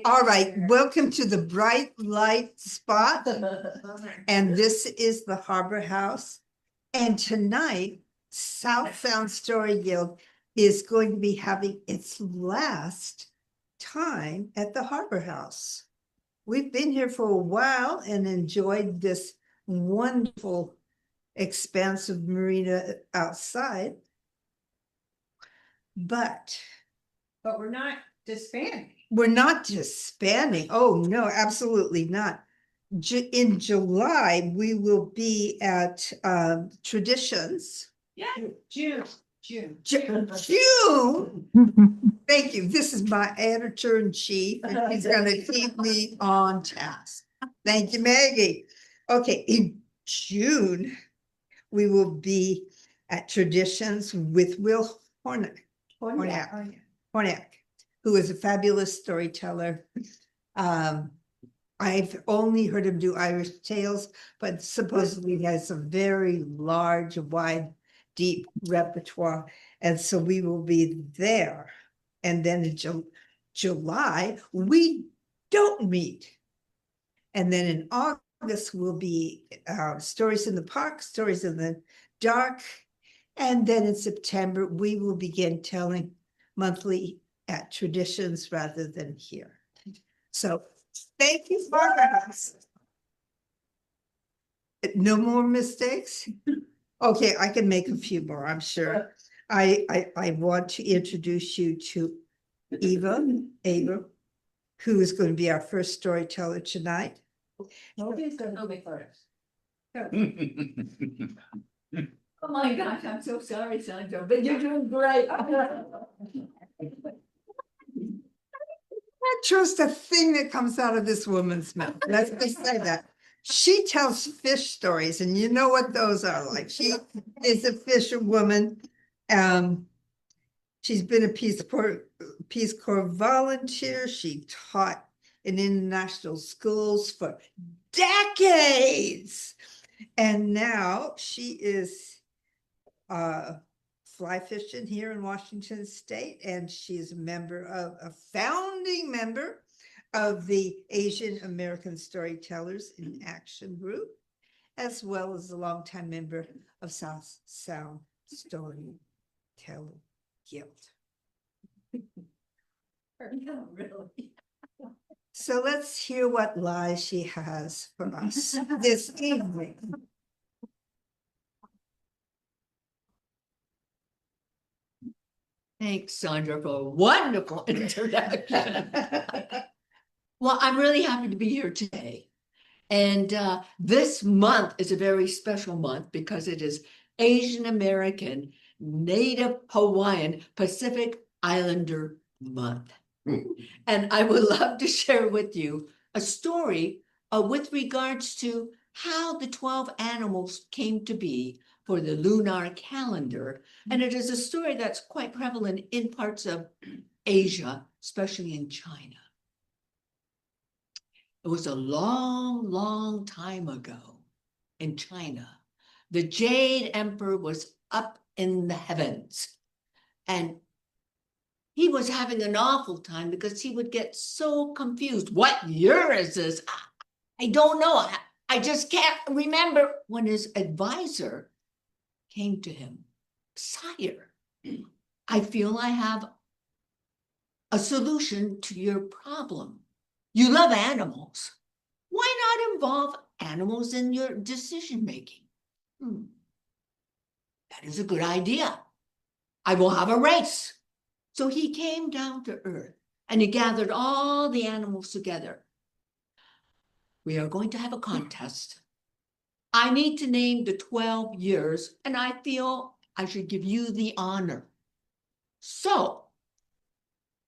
All right, welcome to the Bright Light Spot. And this is the Harbor House. And tonight, South Sound Story Guild is going to be having its last time at the Harbor House. We've been here for a while and enjoyed this wonderful expansive marina outside. But we're not disbanding. we're not disbanding. Oh, no, absolutely not. In July, we will be at Traditions. Yeah, June. June. Thank you. This is my editor-in-chief, and he's gonna keep me on task. Thank you, Maggie. Okay, in June, we will be at Traditions with Will Hornick, who is a fabulous storyteller. I've only heard him do Irish tales, but supposedly he has a very large, wide, deep repertoire. And so we will be there. And then in July, we don't meet. And then in August will be Stories in the Park, Stories in the Dark. And then in September, we will begin telling monthly at Traditions rather than here. So thank you, Barbara. No more mistakes? Okay, I can make a few more, I'm sure. I want to introduce you to Eva, who is going to be our first storyteller tonight. Nobody's gonna be first. Oh my gosh, I'm so sorry, Sandra, but you're doing great. I trust a thing that comes out of this woman's mouth. Let's just say that. She tells fish stories, and you know what those are like. She is a fisherwoman. She's been a Peace Corps volunteer. She taught in international schools for decades. And now she is fly fishing here in Washington State, and she's a founding member of the Asian American Storytellers in Action Group, as well as a longtime member of South Sound Storyteller Guild. Really? So let's hear what lies she has for us this evening. Thanks, Sandra, for a wonderful introduction. Well, I'm really happy to be here today. And this month is a very special month because it is Asian American, Native Hawaiian, Pacific Islander Month. And I would love to share with you a story with regards to how the 12 animals came to be for the lunar calendar. And it is a story that's quite prevalent in parts of Asia, especially in China. It was a long, long time ago in China. The Jade Emperor was up in the heavens, and he was having an awful time because he would get so confused. What year is this? I don't know. I just can't remember. When his advisor came to him, "Sire, I feel I have a solution to your problem. You love animals. Why not involve animals in your decision making?" That is a good idea. I will have a race. So he came down to earth and he gathered all the animals together. We are going to have a contest. I need to name the 12 years, and I feel I should give you the honor. So,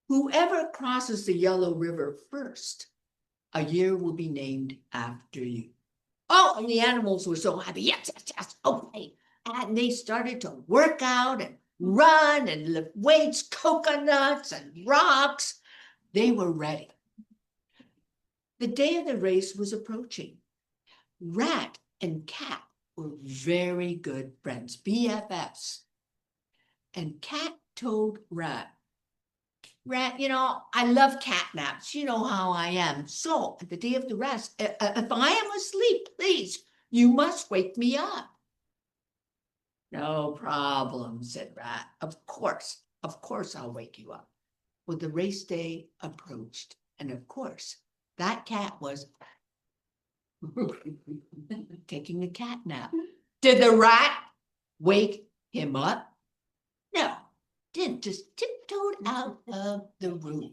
whoever crosses the Yellow River first, a year will be named after you. Oh, and the animals were so happy. Yes, okay. And they started to work out and run and lift weights, coconuts and rocks. They were ready. The day of the race was approaching. Rat and Cat were very good friends, BFFs. And Cat told Rat, Rat, I love catnaps. You know how I am. So at the day of the rest, if I am asleep, please, you must wake me up. No problem, said Rat. Of course I'll wake you up. Well, the race day approached, and of course, that cat was taking a cat nap. Did the rat wake him up? No, didn't, just tiptoed out of the room.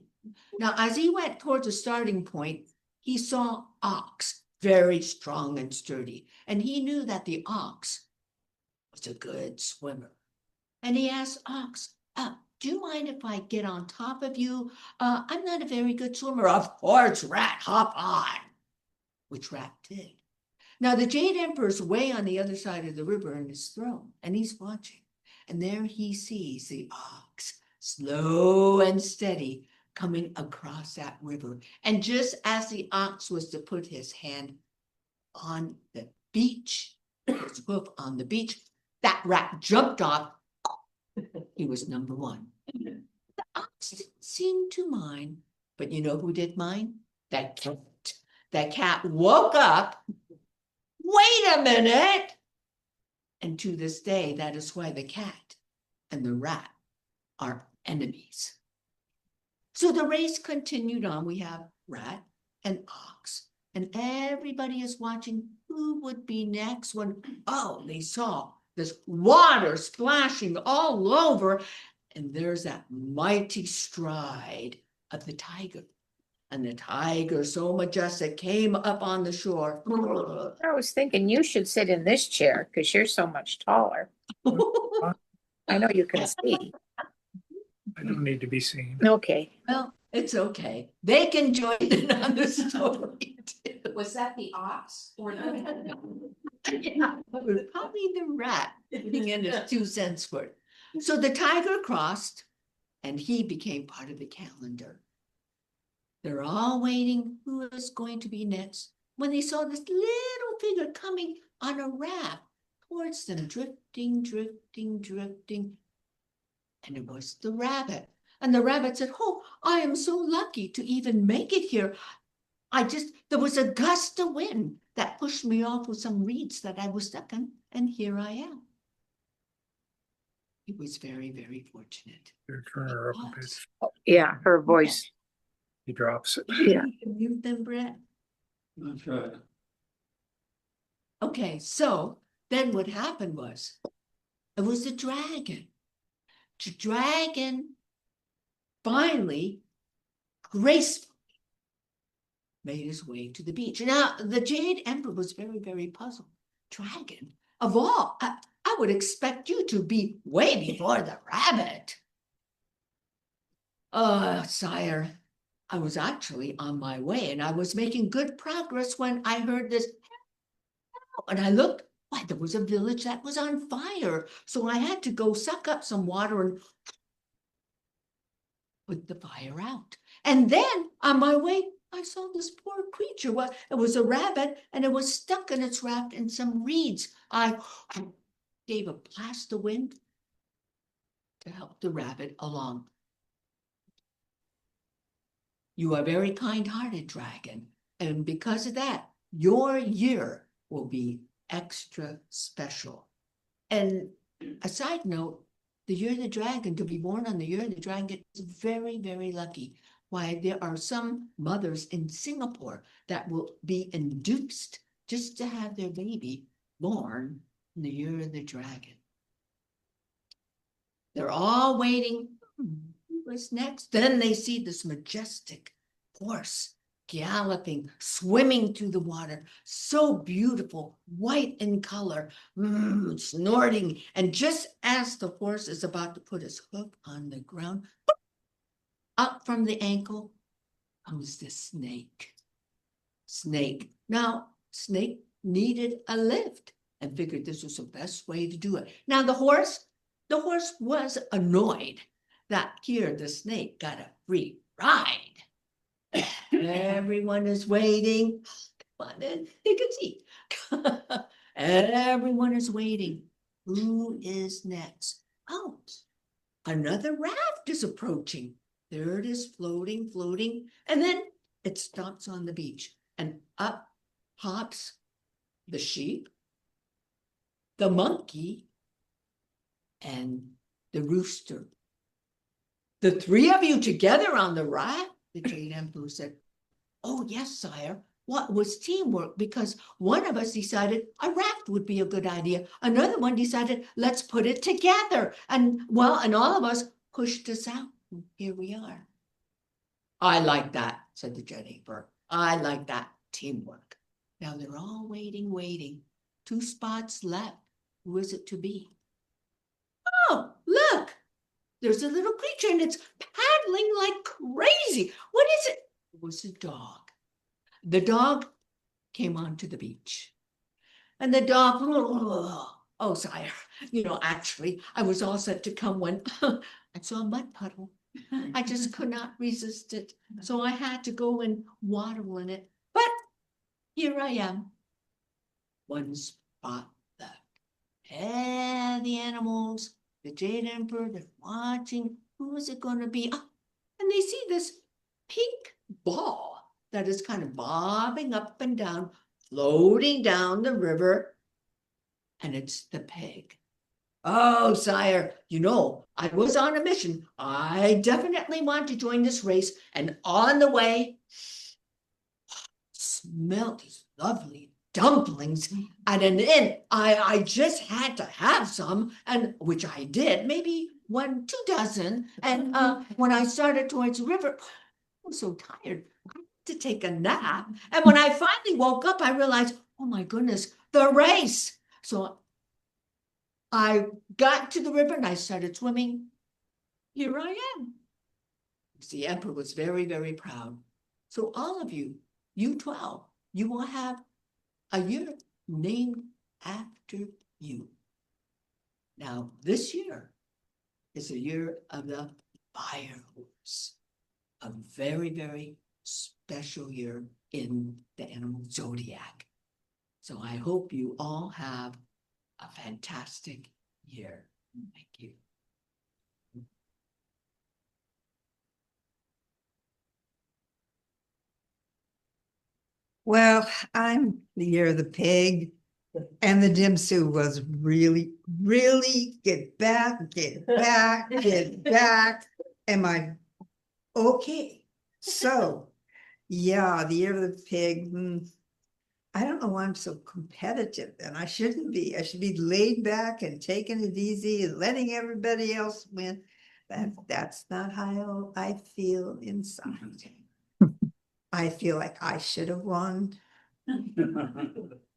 Now, as he went towards the starting point, he saw Ox, very strong and sturdy, and he knew that the ox was a good swimmer. And he asked Ox, do you mind if I get on top of you? I'm not a very good swimmer. Of course, Rat, hop on. Which Rat did. Now the Jade Emperor's way on the other side of the river in his throne, and he's watching. And there he sees the ox, slow and steady, coming across that river. And just as the ox was to put his hand on the beach, his hoof on the beach, that rat jumped off. He was number one. The ox didn't seem to mind, but you know who did mind? That cat. That cat woke up. Wait a minute. And to this day, that is why the cat and the rat are enemies. So the race continued on. We have rat and ox, and everybody is watching who would be next when, they saw this water splashing all over, and there's that mighty stride of the tiger. And the tiger, so majestic, came up on the shore. I was thinking you should sit in this chair because you're so much taller. I know you can see. I don't need to be seen. Okay. Well, it's okay. They can join in on the story too. Was that the ox or the? Yeah, probably the rat putting in his 2 cents worth. So the tiger crossed, and he became part of the calendar. They're all waiting who is going to be next when they saw this little figure coming on a raft towards them, drifting, drifting, drifting. And it was the rabbit. And the rabbit said, "Oh, I am so lucky to even make it here. There was a gust of wind that pushed me off with some reeds that I was stuck in, and here I am." He was very, very fortunate. Turn her up a bit. Yeah, her voice. He drops it. Yeah. Mute them, Brett. That's right. Okay, so then what happened was, it was the dragon. The dragon finally, gracefully, made his way to the beach. Now, the Jade Emperor was very, very puzzled. Dragon, of all, I would expect you to be way before the rabbit. Sire, I was actually on my way, and I was making good progress when I heard this. And I looked, why, there was a village that was on fire. So I had to go suck up some water and put the fire out. And then on my way, I saw this poor creature. Well, it was a rabbit, and it was stuck in its raft in some reeds. I gave a blast of wind to help the rabbit along. You are very kind-hearted, dragon, and because of that, your year will be extra special. And a side note, the year of the dragon, to be born on the year of the dragon is very, very lucky. Why, there are some mothers in Singapore that will be induced just to have their baby born in the year of the dragon. They're all waiting. What's next? Then they see this majestic horse galloping, swimming through the water, so beautiful, white in color, snorting. And just as the horse is about to put his hoof on the ground, up from the ankle comes the snake. Now, Snake needed a lift and figured this was the best way to do it. Now, the horse was annoyed that here the snake got a free ride. Everyone is waiting. Come on in, take a seat. Everyone is waiting. Who is next? Oh, another raft is approaching. there it is, floating, floating, and then it stops on the beach, and up hops the sheep, the monkey, and the rooster. The three of you together on the raft, the Jade Emperor said. Oh, yes, sire. What was teamwork? Because one of us decided a raft would be a good idea. Another one decided, let's put it together. And well, and all of us pushed us out. And here we are. I like that, said the Jade Emperor. I like that teamwork. Now they're all waiting. 2 spots left. Who is it to be? Oh, look. There's a little creature and it's paddling like crazy. What is it? It was a dog. The dog came onto the beach. And the dog, oh, sire, actually, I was all set to come when I saw a mud puddle. I just could not resist it. So I had to go and waddle in it. But here I am. 1 spot left. And the animals, the Jade Emperor, they're watching. Who is it going to be? Oh, and they see this pink ball that is kind of bobbing up and down, floating down the river. And it's the pig. Oh, sire, I was on a mission. I definitely want to join this race. And on the way, smelled these lovely dumplings at an inn. I just had to have some, and which I did, maybe 1, 2 dozen. And when I started towards the river, I was so tired to take a nap. And when I finally woke up, I realized, oh my goodness, the race. So I got to the river and I started swimming. Here I am. The emperor was very, very proud. So all of you, you 12, you will have a year named after you. Now, this year is the year of the fire horse, a very, very special year in the animal zodiac. So I hope you all have a fantastic year. Thank you. Well, I'm the year of the pig. And the dim sum was really, get back. Am I okay? So, yeah, the year of the pig. I don't know why I'm so competitive, and I shouldn't be. I should be laid back and taking it easy and letting everybody else win. That's not how I feel inside. I feel like I should have won.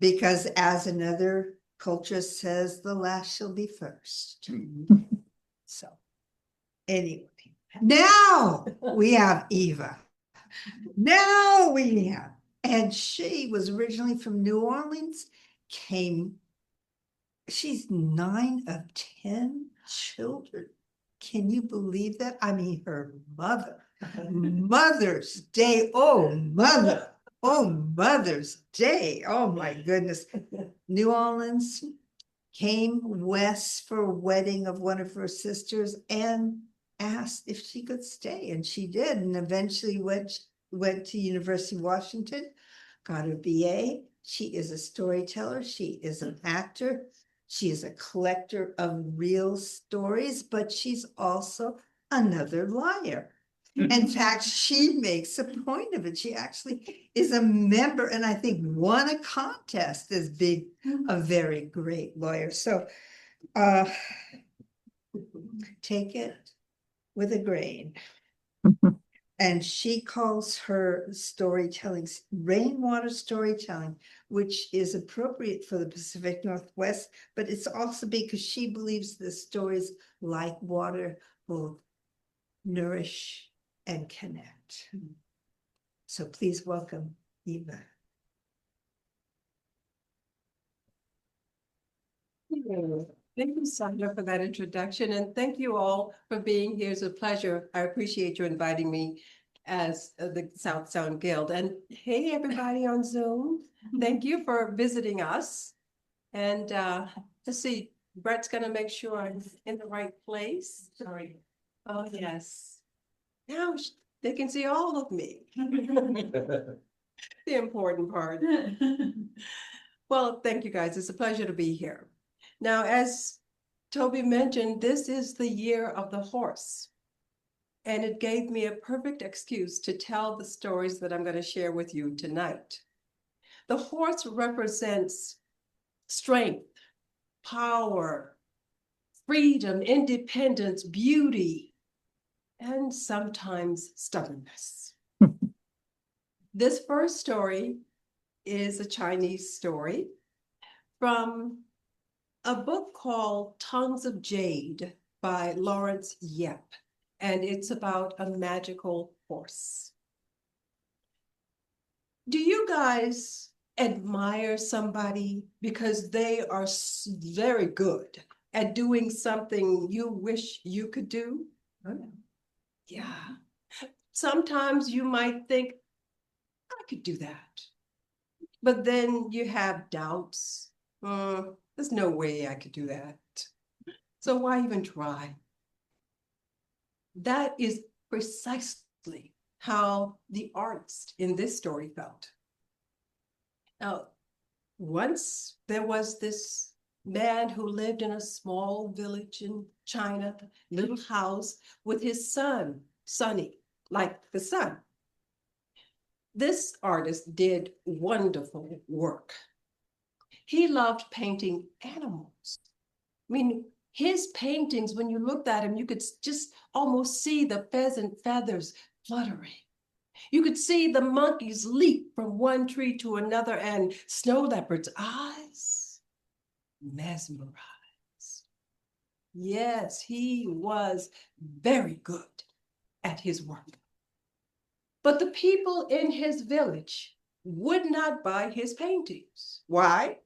Because as another culture says, the last shall be first. So anyway, now we have Eva. And she was originally from New Orleans, she's 9 of 10 children. Can you believe that? I mean, her Mother's Day. Oh, Mother's Day. Oh my goodness. New Orleans, came west for a wedding of one of her sisters and asked if she could stay. And she did, and eventually went to University of Washington, got her BA. She is a storyteller. She is an actor. She is a collector of real stories, but she's also another liar. In fact, she makes a point of it. She actually is a member and I think won a contest as being a very great lawyer. So take it with a grain. And she calls her storytelling rainwater storytelling, which is appropriate for the Pacific Northwest, but it's also because she believes the stories like water will nourish and connect. So please welcome Eva. Thank you, Sandra, for that introduction, and thank you all for being here. It's a pleasure. I appreciate you inviting me as the South Sound Guild. And hey, everybody on Zoom, thank you for visiting us. And let's see, Brett's gonna make sure I'm in the right place. Sorry. Oh, yes. Now they can see all of me. The important part. Well, thank you guys. It's a pleasure to be here. Now, as Toby mentioned, this is the year of the horse. And it gave me a perfect excuse to tell the stories that I'm going to share with you tonight. The horse represents strength, power, freedom, independence, beauty, and sometimes stubbornness. This first story is a Chinese story from a book called Tongues of Jade by Lawrence Yep, and it's about a magical horse. Do you guys admire somebody because they are very good at doing something you wish you could do? Yeah. Sometimes you might think, I could do that. But then you have doubts. There's no way I could do that. So why even try? That is precisely how the artist in this story felt. Now, once there was this man who lived in a small village in China, little house with his son, Sonny, like the sun. This artist did wonderful work. He loved painting animals. I mean, his paintings, when you looked at him, you could just almost see the pheasant feathers fluttering. You could see the monkeys leap from one tree to another, and snow leopard's eyes mesmerized. Yes, he was very good at his work. But the people in his village would not buy his paintings. Why?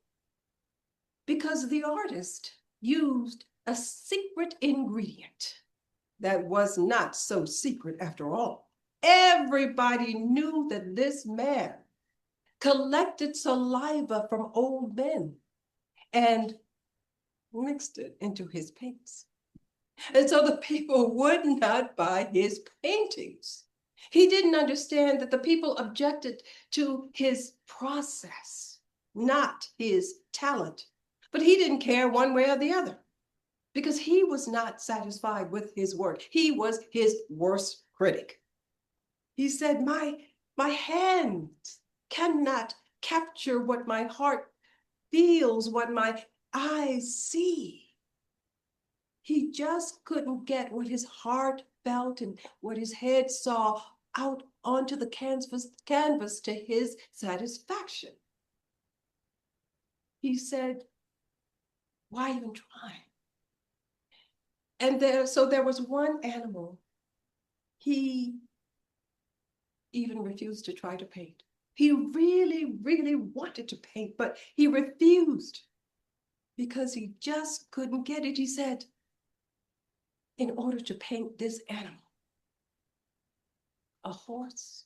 Because the artist used a secret ingredient that was not so secret after all. Everybody knew that this man collected saliva from old men and mixed it into his paints. And so the people would not buy his paintings. He didn't understand that the people objected to his process, not his talent. But he didn't care one way or the other because he was not satisfied with his work. He was his worst critic. He said, my hands cannot capture what my heart feels, what my eyes see. He just couldn't get what his heart felt and what his head saw out onto the canvas to his satisfaction. He said, why even try? And so there was one animal he even refused to try to paint. He really, really wanted to paint, but he refused because he just couldn't get it. He said, in order to paint this animal, a horse,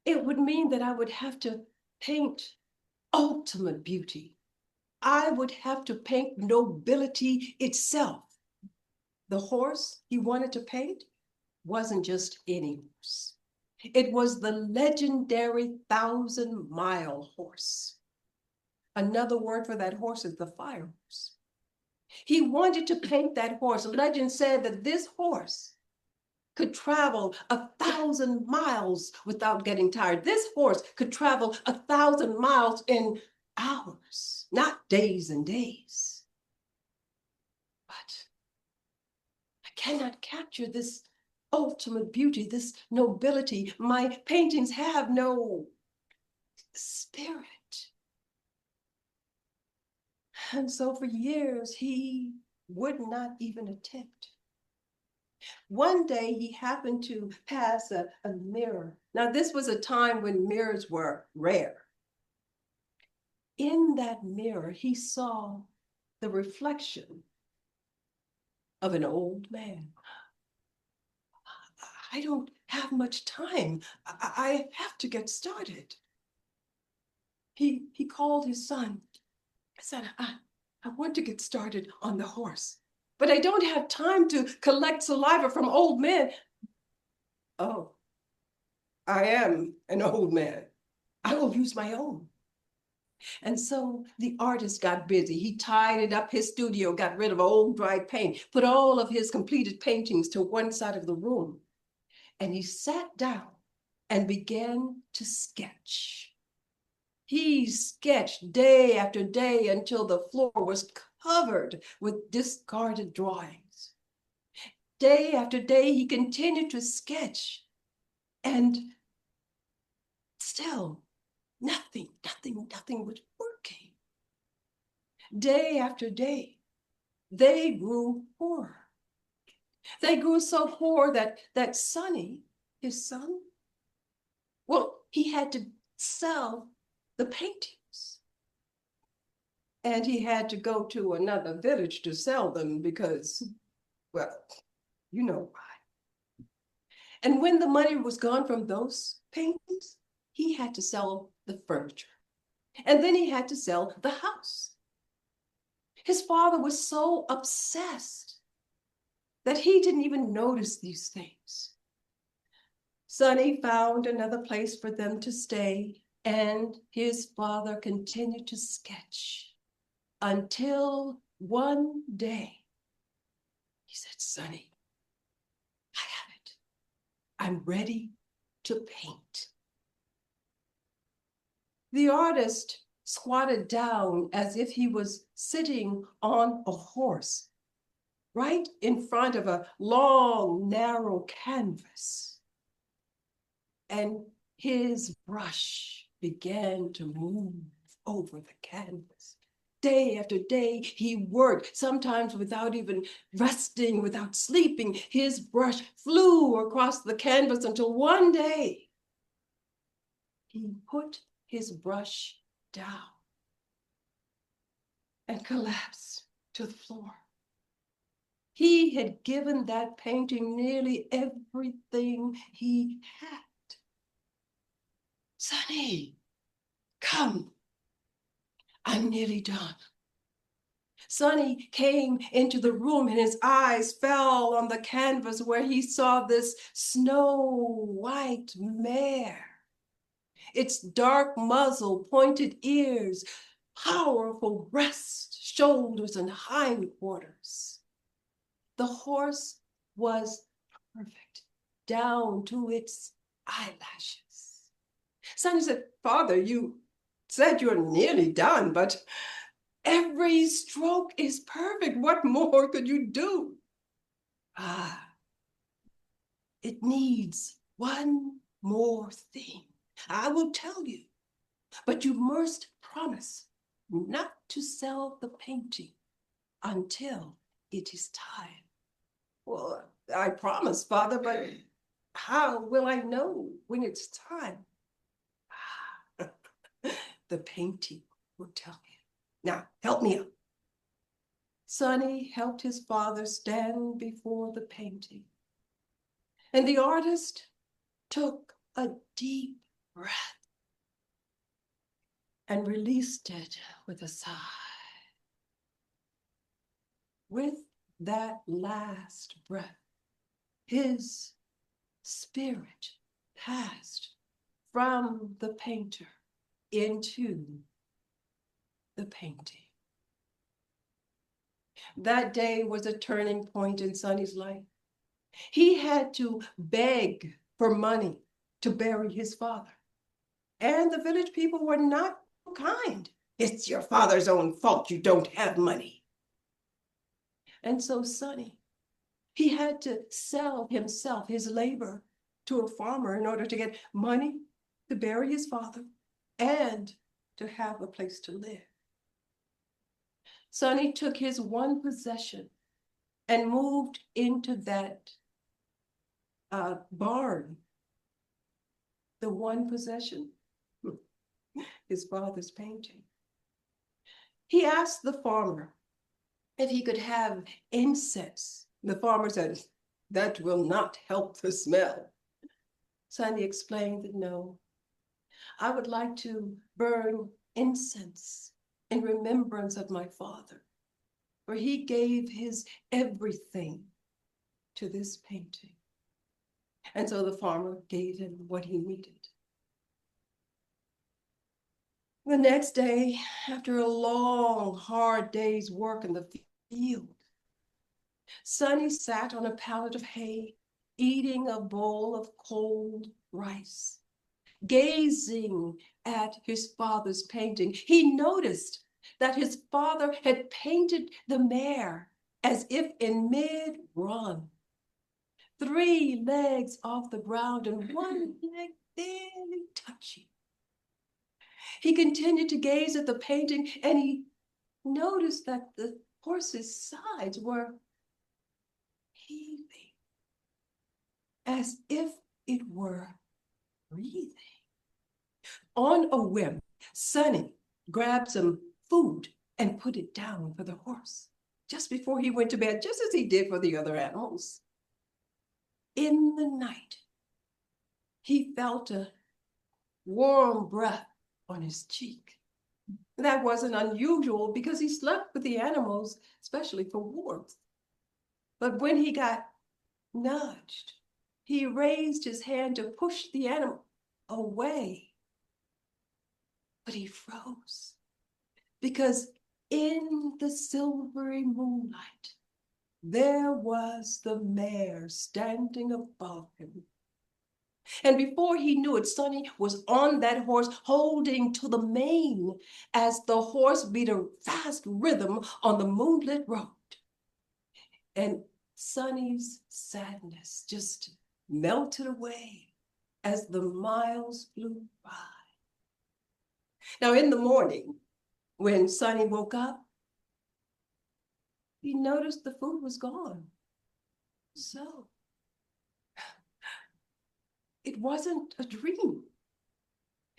it would mean that I would have to paint ultimate beauty. I would have to paint nobility itself. The horse he wanted to paint wasn't just any horse. It was the legendary 1,000-mile horse. Another word for that horse is the fire horse. He wanted to paint that horse. Legend said that this horse could travel 1,000 miles without getting tired. This horse could travel 1,000 miles in hours, not days and days. But I cannot capture this ultimate beauty, this nobility. My paintings have no spirit. And so for years, he would not even attempt. One day he happened to pass a mirror. Now this was a time when mirrors were rare. In that mirror, he saw the reflection of an old man. I don't have much time. I have to get started. He called his son. I said, I want to get started on the horse. but I don't have time to collect saliva from old men. Oh, I am an old man. I will use my own. And so the artist got busy. He tidied up his studio, got rid of old dry paint, put all of his completed paintings to one side of the room. And he sat down and began to sketch. He sketched day after day until the floor was covered with discarded drawings. Day after day, he continued to sketch, and still nothing was working. Day after day, they grew poorer. They grew so poor that Sonny, his son, well, he had to sell the paintings. And he had to go to another village to sell them because, well, you know why. And when the money was gone from those paintings, he had to sell the furniture. And then he had to sell the house. His father was so obsessed that he didn't even notice these things. Sonny found another place for them to stay, and his father continued to sketch until one day he said, Sonny, I have it. I'm ready to paint. The artist squatted down as if he was sitting on a horse, right in front of a long, narrow canvas. And his brush began to move over the canvas. Day after day, he worked, sometimes without even resting, without sleeping. His brush flew across the canvas until one day he put his brush down and collapsed to the floor. He had given that painting nearly everything he had. Sonny, come. I'm nearly done. Sonny came into the room and his eyes fell on the canvas where he saw this snow white mare. Its dark muzzle, pointed ears, powerful breast, shoulders, and hindquarters. The horse was perfect, down to its eyelashes. Sonny said, Father, you said you're nearly done, but every stroke is perfect. What more could you do? It needs one more thing. I will tell you, but you must promise not to sell the painting until it is time. Well, I promise, Father, but how will I know when it's time? The painting will tell you. Now, help me out. Sonny helped his father stand before the painting. And the artist took a deep breath and released it with a sigh. With that last breath, his spirit passed from the painter into the painting. That day was a turning point in Sonny's life. He had to beg for money to bury his father. And the village people were not kind. It's your father's own fault you don't have money. And so Sonny, he had to sell himself, his labor, to a farmer in order to get money to bury his father and to have a place to live. Sonny took his one possession and moved into that barn. The one possession, his father's painting. He asked the farmer if he could have incense. The farmer said, that will not help the smell. Sonny explained that no, I would like to burn incense in remembrance of my father. for he gave his everything to this painting. And so the farmer gave him what he needed. The next day, after a long, hard day's work in the field, Sonny sat on a pallet of hay, eating a bowl of cold rice, gazing at his father's painting. He noticed that his father had painted the mare as if in mid-run, 3 legs off the ground and 1 leg barely touching. He continued to gaze at the painting and he noticed that the horse's sides were heaving as if it were breathing. On a whim, Sonny grabbed some food and put it down for the horse just before he went to bed, just as he did for the other animals. In the night, he felt a warm breath on his cheek. That wasn't unusual because he slept with the animals, especially for warmth. But when he got nudged, he raised his hand to push the animal away. But he froze because in the silvery moonlight, there was the mare standing above him. And before he knew it, Sonny was on that horse, holding to the mane as the horse beat a fast rhythm on the moonlit road. And Sonny's sadness just melted away as the miles flew by. Now, in the morning, when Sonny woke up, he noticed the food was gone. So it wasn't a dream.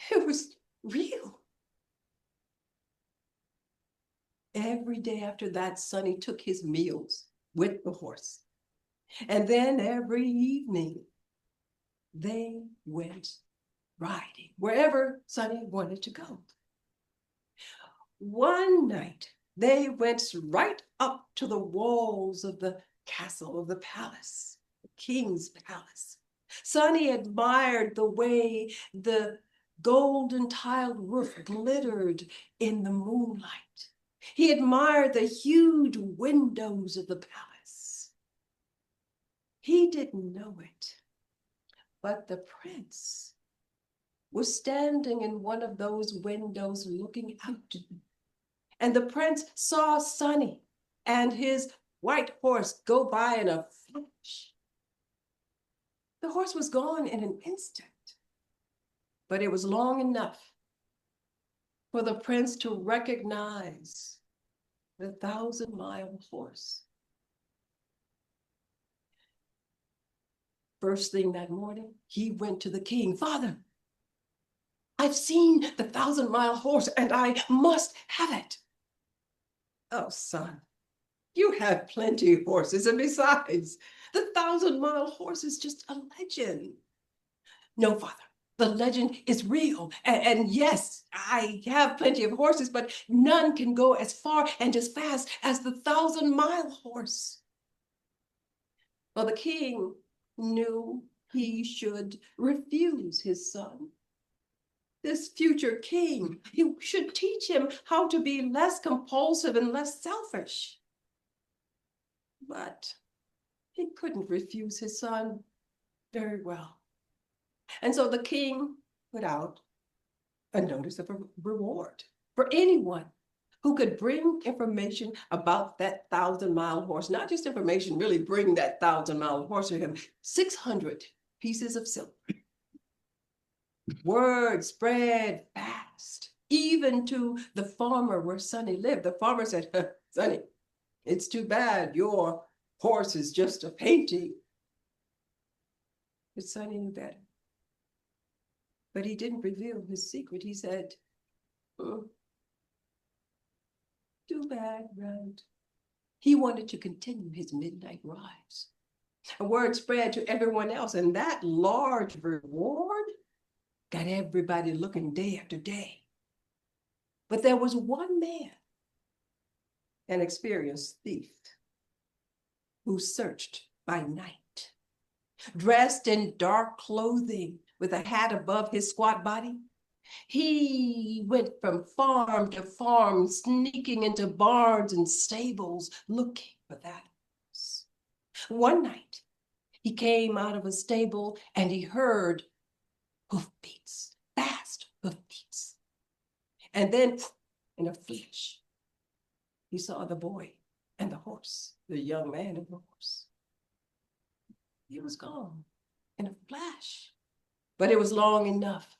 It was real. Every day after that, Sonny took his meals with the horse. And then every evening, they went riding wherever Sonny wanted to go. One night, they went right up to the walls of the castle, of the palace, the king's palace. Sonny admired the way the golden tiled roof glittered in the moonlight. He admired the huge windows of the palace. He didn't know it, but the prince was standing in one of those windows looking out. And the prince saw Sonny and his white horse go by in a flash. The horse was gone in an instant, but it was long enough for the prince to recognize the 1,000-mile horse. First thing that morning, he went to the king. Father, I've seen the 1,000-mile horse and I must have it. Oh, son, you have plenty of horses, and besides, the 1,000-mile horse is just a legend. No, father, the legend is real. And yes, I have plenty of horses, but none can go as far and as fast as the 1,000-mile horse. Well, the king knew he should refuse his son. This future king, he should teach him how to be less compulsive and less selfish. But he couldn't refuse his son very well. And so the king put out a notice of a reward for anyone who could bring information about that 1,000-mile horse. Not just information, really bring that 1,000-mile horse to him. 600 pieces of silver. Word spread fast, even to the farmer where Sonny lived. The farmer said, Sonny, it's too bad your horse is just a painting. But Sonny knew better. But he didn't reveal his secret. He said, too bad, right? He wanted to continue his midnight rides. A word spread to everyone else, and that large reward got everybody looking day after day. But there was one man an experienced thief who searched by night, dressed in dark clothing with a hat above his squat body. He went from farm to farm, sneaking into barns and stables, looking for that horse. One night, he came out of a stable and he heard hoofbeats, fast hoofbeats. And then, in a flash, he saw the boy and the horse, the young man and the horse. He was gone in a flash, but it was long enough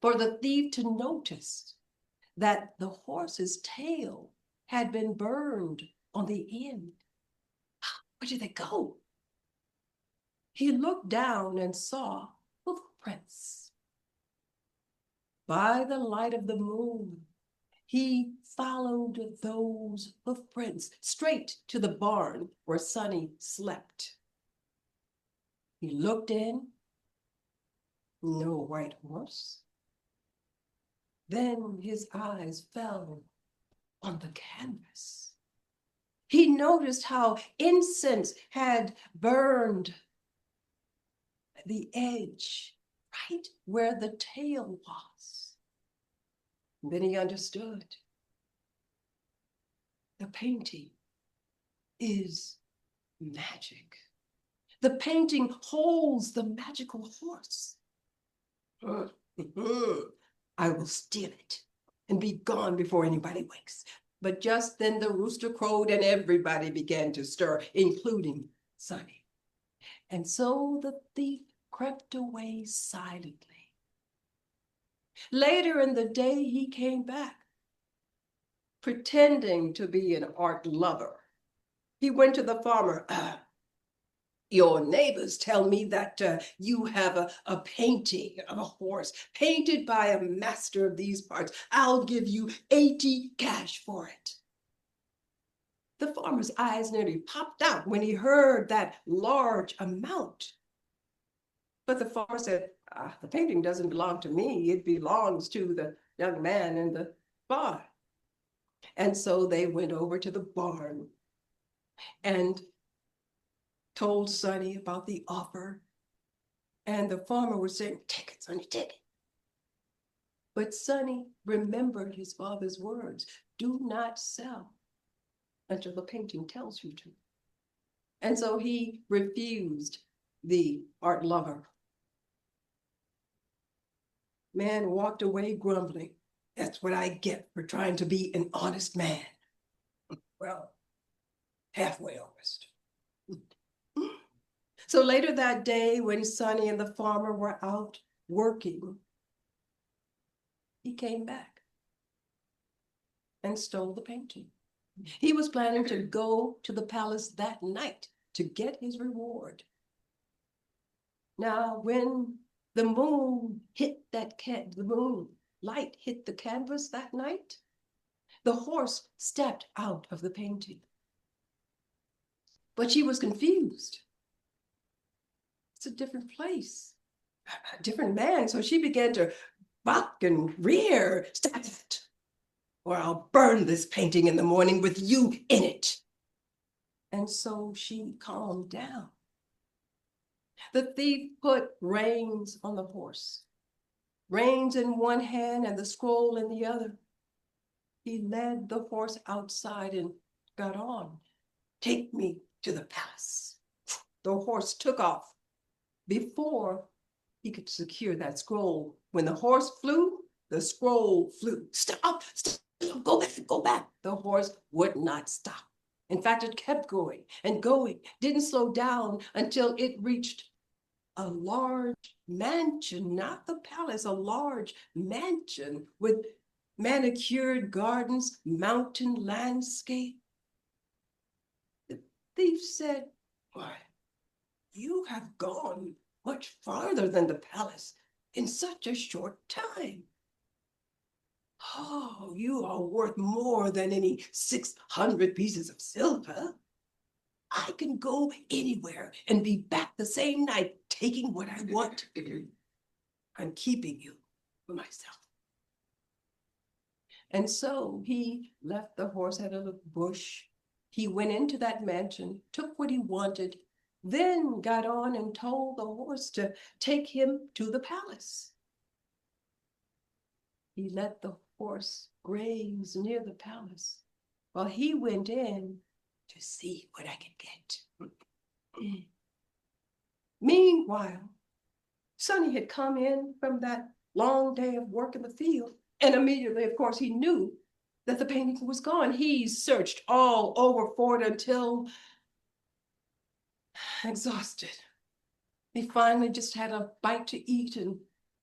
for the thief to notice that the horse's tail had been burned on the end. Where did they go? He looked down and saw footprints. By the light of the moon, he followed those footprints straight to the barn where Sonny slept. He looked in, no white horse. Then his eyes fell on the canvas. He noticed how incense had burned the edge, right where the tail was. Then he understood. The painting is magic. The painting holds the magical horse. I will steal it and be gone before anybody wakes. But just then the rooster crowed and everybody began to stir, including Sonny. And so the thief crept away silently. Later in the day, he came back, pretending to be an art lover. He went to the farmer. Your neighbors tell me that you have a painting of a horse painted by a master of these parts. I'll give you 80 cash for it. The farmer's eyes nearly popped out when he heard that large amount. But the farmer said, the painting doesn't belong to me. It belongs to the young man in the barn. And so they went over to the barn and told Sonny about the offer. And the farmer was saying, take it, Sonny, take it. But Sonny remembered his father's words, do not sell until the painting tells you to. And so he refused the art lover. Man walked away grumbling. That's what I get for trying to be an honest man. Well, halfway honest. So later that day, when Sonny and the farmer were out working, he came back and stole the painting. He was planning to go to the palace that night to get his reward. Now, when the moon hit the moon light hit the canvas that night, the horse stepped out of the painting. But she was confused. It's a different place, a different man. So she began to buck and rear. Stop it, or I'll burn this painting in the morning with you in it. And so she calmed down. The thief put reins on the horse, reins in one hand and the scroll in the other. He led the horse outside and got on. Take me to the palace. The horse took off. Before he could secure that scroll, when the horse flew, the scroll flew. Stop, stop, go back, go back. The horse would not stop. In fact, it kept going and going, didn't slow down until it reached a large mansion, not the palace, a large mansion with manicured gardens, mountain landscape. The thief said, why, you have gone much farther than the palace in such a short time. Oh, you are worth more than any 600 pieces of silver. I can go anywhere and be back the same night, taking what I want. I'm keeping you for myself. And so he left the horse at a bush. He went into that mansion, took what he wanted, then got on and told the horse to take him to the palace. He let the horse graze near the palace while he went in to see what I could get. Meanwhile, Sonny had come in from that long day of work in the field, and immediately, of course, he knew that the painting was gone. He searched all over for it until exhausted. He finally just had a bite to eat and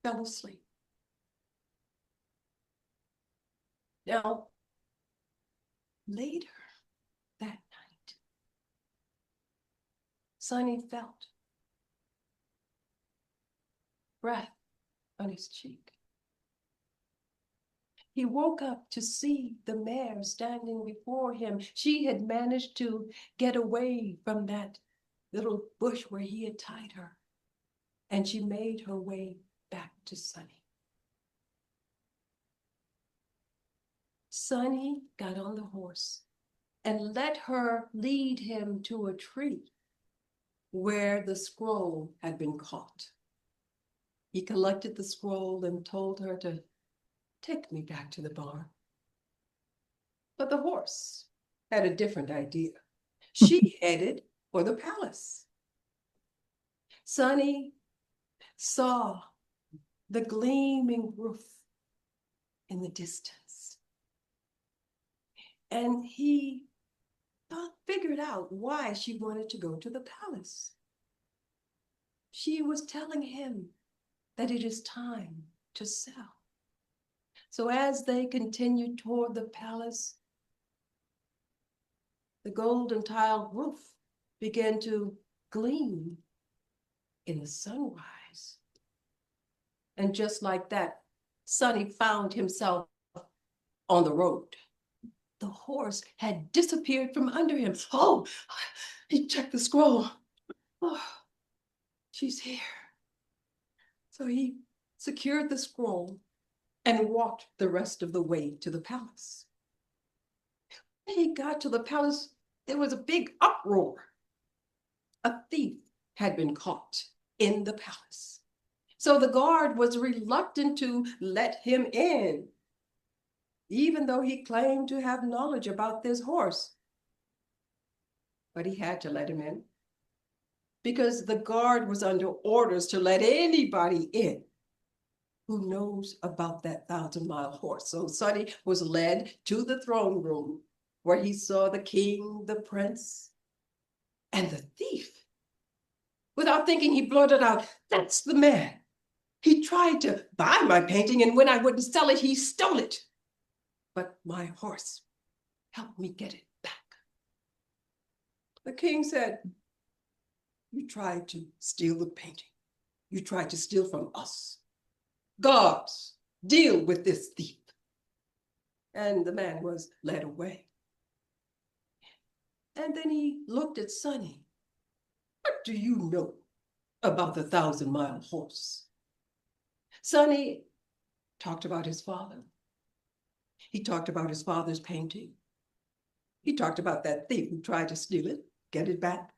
fell asleep. Now, later that night, Sonny felt breath on his cheek. He woke up to see the mare standing before him. She had managed to get away from that little bush where he had tied her, and she made her way back to Sonny. Sonny got on the horse and let her lead him to a tree where the scroll had been caught. He collected the scroll and told her to take me back to the barn. But the horse had a different idea. She headed for the palace. Sonny saw the gleaming roof in the distance. And he figured out why she wanted to go to the palace. She was telling him that it is time to sell. So as they continued toward the palace, the golden tiled roof began to gleam in the sunrise. And just like that, Sonny found himself on the road. The horse had disappeared from under him. Oh, he checked the scroll. Oh, she's here. So he secured the scroll and walked the rest of the way to the palace. When he got to the palace, there was a big uproar. A thief had been caught in the palace. So the guard was reluctant to let him in, even though he claimed to have knowledge about this horse. But he had to let him in because the guard was under orders to let anybody in who knows about that 1,000-mile horse. So Sonny was led to the throne room where he saw the king, the prince, and the thief. Without thinking, he blurted out, "That's the man. He tried to buy my painting, and when I wouldn't sell it, he stole it. But my horse helped me get it back." The king said, "You tried to steal the painting. You tried to steal from us. Guards, deal with this thief." And the man was led away. And then he looked at Sonny. "What do you know about the 1,000-mile horse?" Sonny talked about his father. He talked about his father's painting. He talked about that thief who tried to steal it, get it back.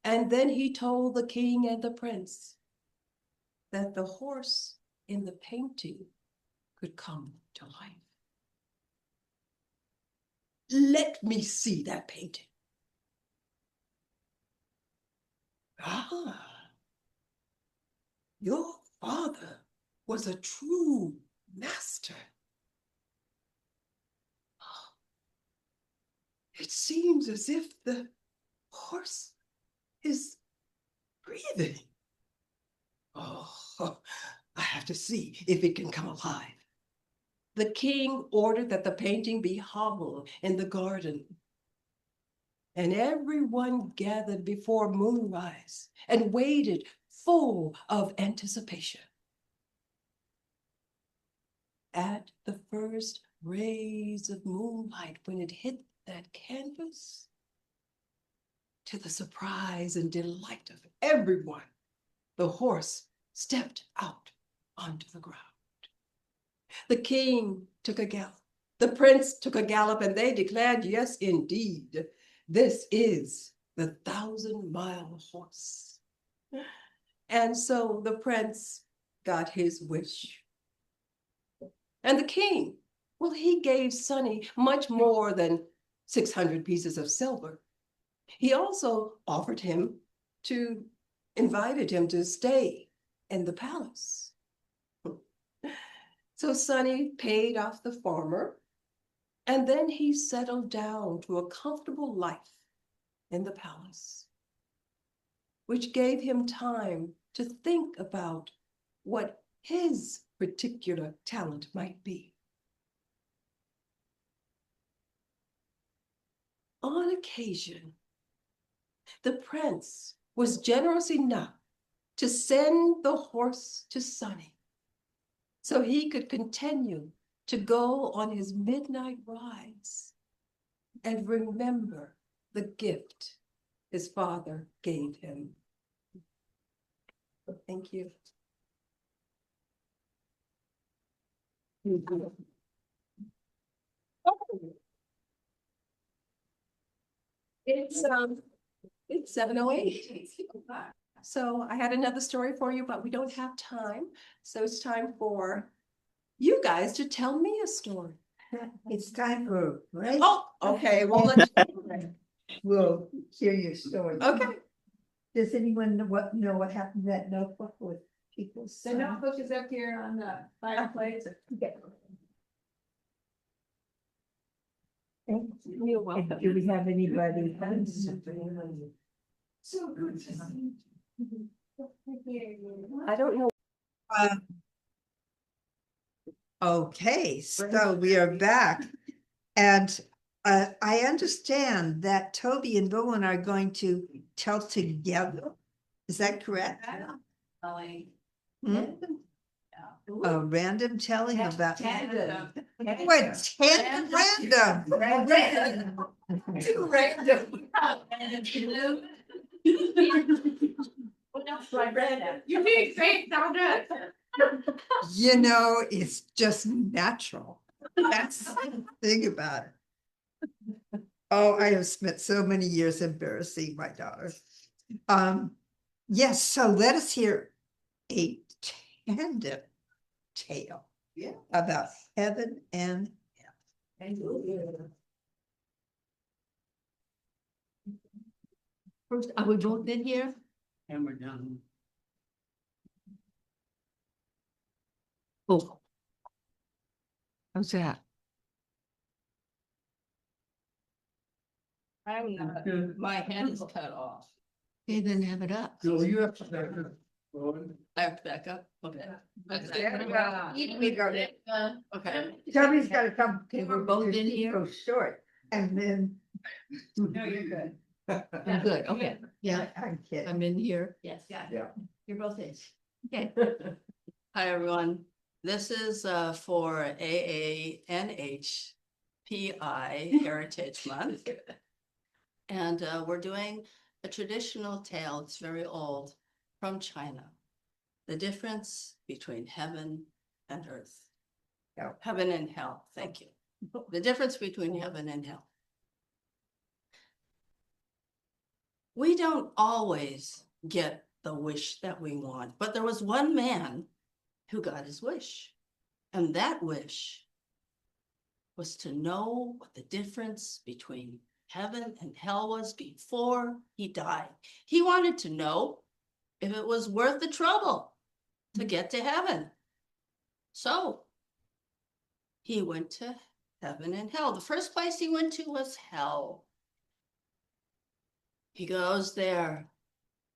And then he told the king and the prince that the horse in the painting could come to life. "Let me see that painting." "Ah, your father was a true master. It seems as if the horse is breathing. Oh, I have to see if it can come alive." The king ordered that the painting be hung in the garden. And everyone gathered before moonrise and waited full of anticipation. At the first rays of moonlight, when it hit that canvas, to the surprise and delight of everyone, the horse stepped out onto the ground. The king took a gallop. The prince took a gallop, and they declared, yes, indeed, this is the 1,000-mile horse. And so the prince got his wish. And the king, well, he gave Sonny much more than 600 pieces of silver. He also invited him to stay in the palace. So Sonny paid off the farmer, and then he settled down to a comfortable life in the palace, which gave him time to think about what his particular talent might be. On occasion, the prince was generous enough to send the horse to Sonny so he could continue to go on his midnight rides and remember the gift his father gave him. Thank you. It's 7:08. So I had another story for you, but we don't have time. So it's time for you guys to tell me a story. It's time for, right? Oh, okay, well, let's. We'll hear your story. Okay. Does anyone know what happened to that notebook with people's? The notebook is up here on the fireplace. Okay. Thank you. You're And welcome. do we have anybody? So good to see you. I don't know. Okay, so we are back. And I understand that Toby and Bowen are going to tell together. Is that correct? Hmm? A random telling about. Tandem. What, random? Too random. You did great, so good. You know, it's just natural. That's the thing about it. Oh, I have spent so many years embarrassing my daughter. Yes, so let us hear a tandem tale. Yeah. About heaven and First, are we both in here? And we're done. Oh. How's that? I'm not, my hand is cut off. Okay, then have it up. No, you have to. I have to back up, okay. We got it. Okay. Toby's gotta come. Okay, we're both in here? Go short and then. No, you're good. I'm good, okay, yeah, I'm kidding. I'm in here. Yes. Yeah. You're both in. Okay. Hi, everyone. This is for AANHPI Heritage Month. And we're doing a traditional tale, it's very old, from China. The difference between heaven and earth. Yeah. Heaven and hell, thank you. The difference between heaven and hell. We don't always get the wish that we want, but there was one man who got his wish. And that wish was to know what the difference between heaven and hell was before he died. He wanted to know if it was worth the trouble to get to heaven. So he went to heaven and hell. The first place he went to was hell. He goes there.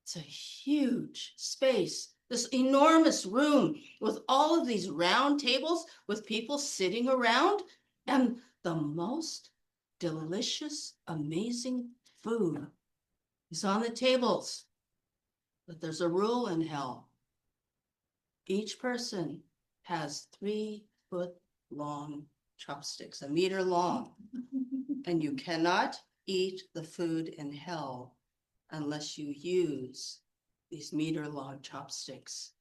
It's a huge space, this enormous room with all of these round tables with people sitting around and the most delicious, amazing food is on the tables. But there's a rule in hell. Each person has 3-foot-long chopsticks, a meter long, and you cannot eat the food in hell unless you use these meter-long chopsticks.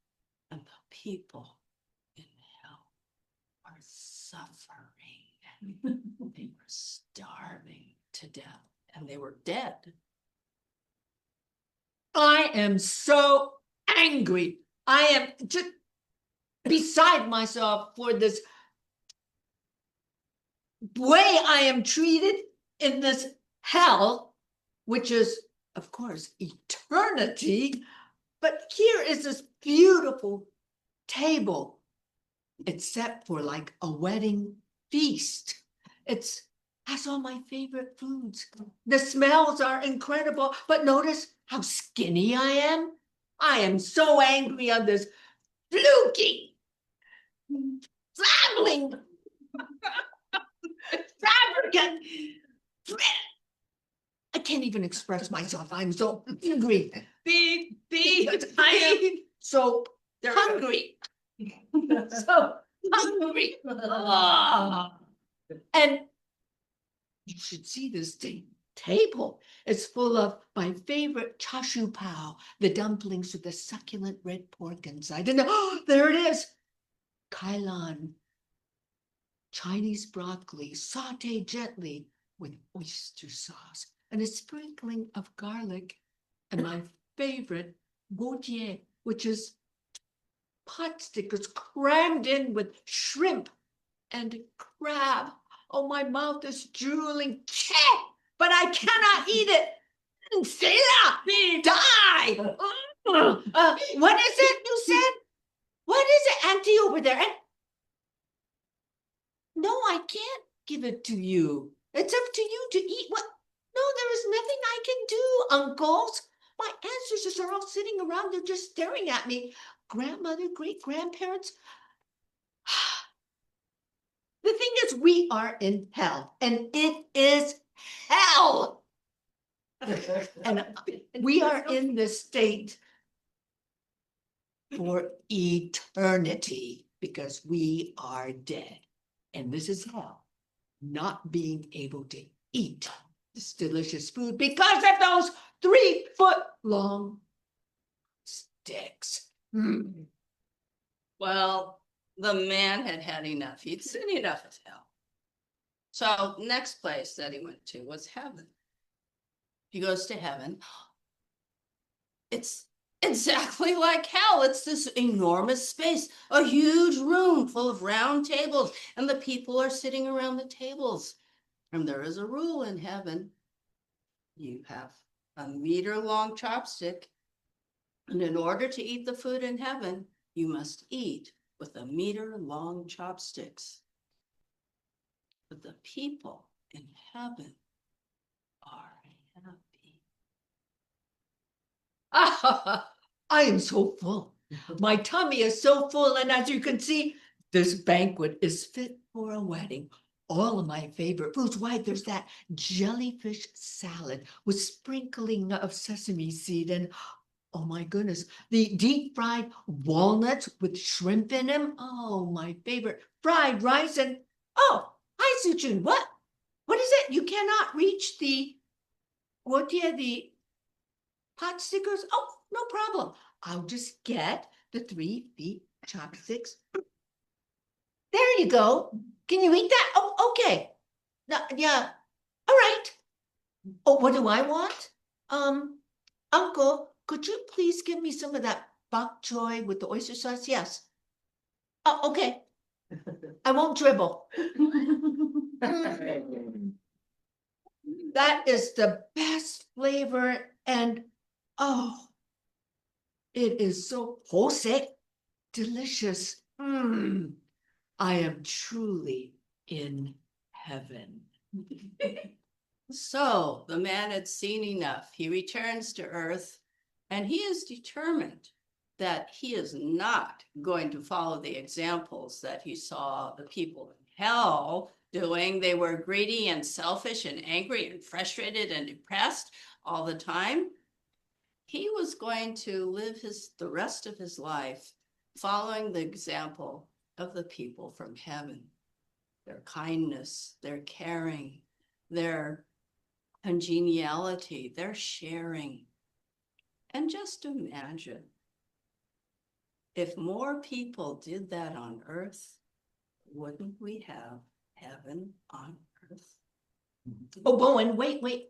And the people in hell are suffering. They were starving to death and they were dead. I am so angry. I am just beside myself for this way I am treated in this hell, which is, of course, eternity. But here is this beautiful table. It's set for like a wedding feast. It's has all my favorite foods. The smells are incredible, but notice how skinny I am. I am so angry on this fluky, traveling, fabricant. I can't even express myself. I'm so angry. I am so hungry. So hungry. Ah. And you should see this table. It's full of my favorite chashu pao, the dumplings with the succulent red pork inside. And there it is. Kailan, Chinese broccoli, sauteed gently with oyster sauce and a sprinkling of garlic. And my favorite, gojian, which is pot stickers crammed in with shrimp and crab. Oh, my mouth is drooling, but I cannot eat it. Sela, die. What is it you said? What is it, Auntie, over there? No, I can't give it to you. It's up to you to eat what? No, there is nothing I can do, uncles. My ancestors are all sitting around there just staring at me. Grandmother, great-grandparents. The thing is, we are in hell, and it is hell. And we are in this state for eternity because we are dead. And this is hell, not being able to eat this delicious food because of those 3-foot-long sticks. Mm. Well, the man had had enough. He'd seen enough of hell. So next place that he went to was heaven. He goes to heaven. It's exactly like hell. It's this enormous space, a huge room full of round tables, and the people are sitting around the tables. And there is a rule in heaven. You have a meter-long chopstick, and in order to eat the food in heaven, you must eat with a meter-long chopsticks. But the people in heaven are happy. I am so full. My tummy is so full, and as you can see, this banquet is fit for a wedding. All of my favorite foods. Why, there's that jellyfish salad with sprinkling of sesame seed and, oh my goodness, the deep fried walnuts with shrimp in them. Oh, my favorite. Fried rice and, oh, hi, Suchun. What is it? You cannot reach the pot stickers? Oh, no problem. I'll just get the 3-feet chopsticks. There you go. Can you eat that? Oh, okay. No, yeah. All right. Oh, what do I want? Uncle, could you please give me some of that bok choy with the oyster sauce? Yes. Oh, okay. I won't dribble. That is the best flavor, and oh, it is so homesick, delicious. I am truly in heaven. So the man had seen enough. He returns to earth, and he is determined that he is not going to follow the examples that he saw the people in hell doing. They were greedy and selfish and angry and frustrated and depressed all the time. He was going to live the rest of his life following the example of the people from heaven. Their kindness, their caring, their congeniality, their sharing. And just imagine if more people did that on earth, wouldn't we have heaven on earth? Oh, Bowen, wait.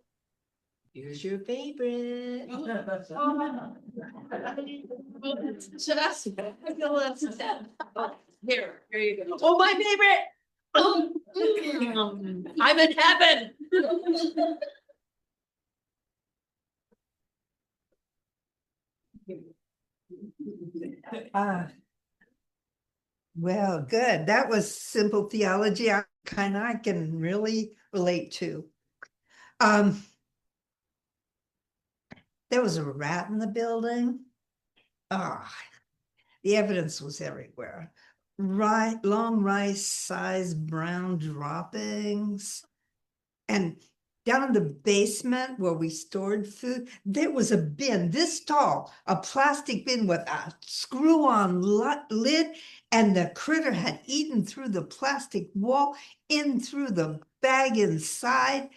Here's your favorite. Just, I feel that's here you go. Oh, my favorite. I'm in heaven. Ah. Well, good. That was simple theology. I can really relate to. There was a rat in the building. Ah, the evidence was everywhere. Long rice-sized brown droppings. And down in the basement where we stored food, there was a bin this tall, a plastic bin with a screw-on lid, and the critter had eaten through the plastic wall, in through the bag inside.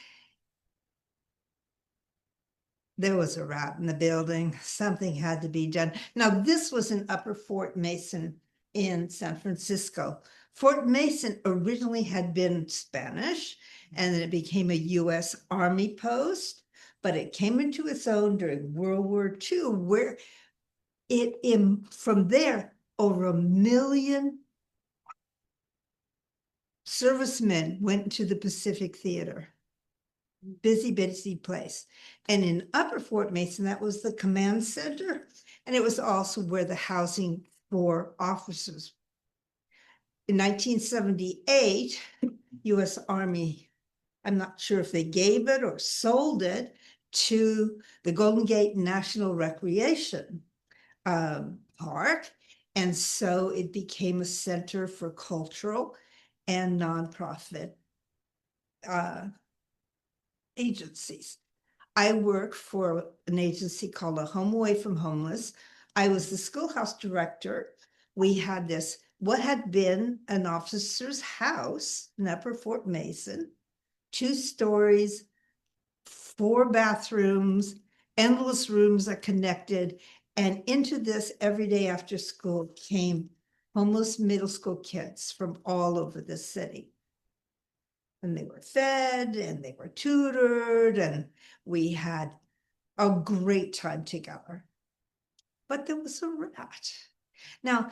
There was a rat in the building. Something had to be done. Now, this was in Upper Fort Mason in San Francisco. Fort Mason originally had been Spanish, and then it became a US Army post, but it came into its own during World War II, where from there, over 1 million servicemen went to the Pacific Theater. Busy place. And in Upper Fort Mason, that was the command center. And it was also where the housing for officers. In 1978, US Army, I'm not sure if they gave it or sold it to the Golden Gate National Recreation Park. And so it became a center for cultural and nonprofit agencies. I work for an agency called A Home Away from Homeless. I was the schoolhouse director. We had this, what had been an officer's house in Upper Fort Mason, 2 stories, 4 bathrooms, endless rooms that connected. And into this every day after school came homeless middle school kids from all over the city. And they were fed and they were tutored, and we had a great time together. But there was a rat. Now,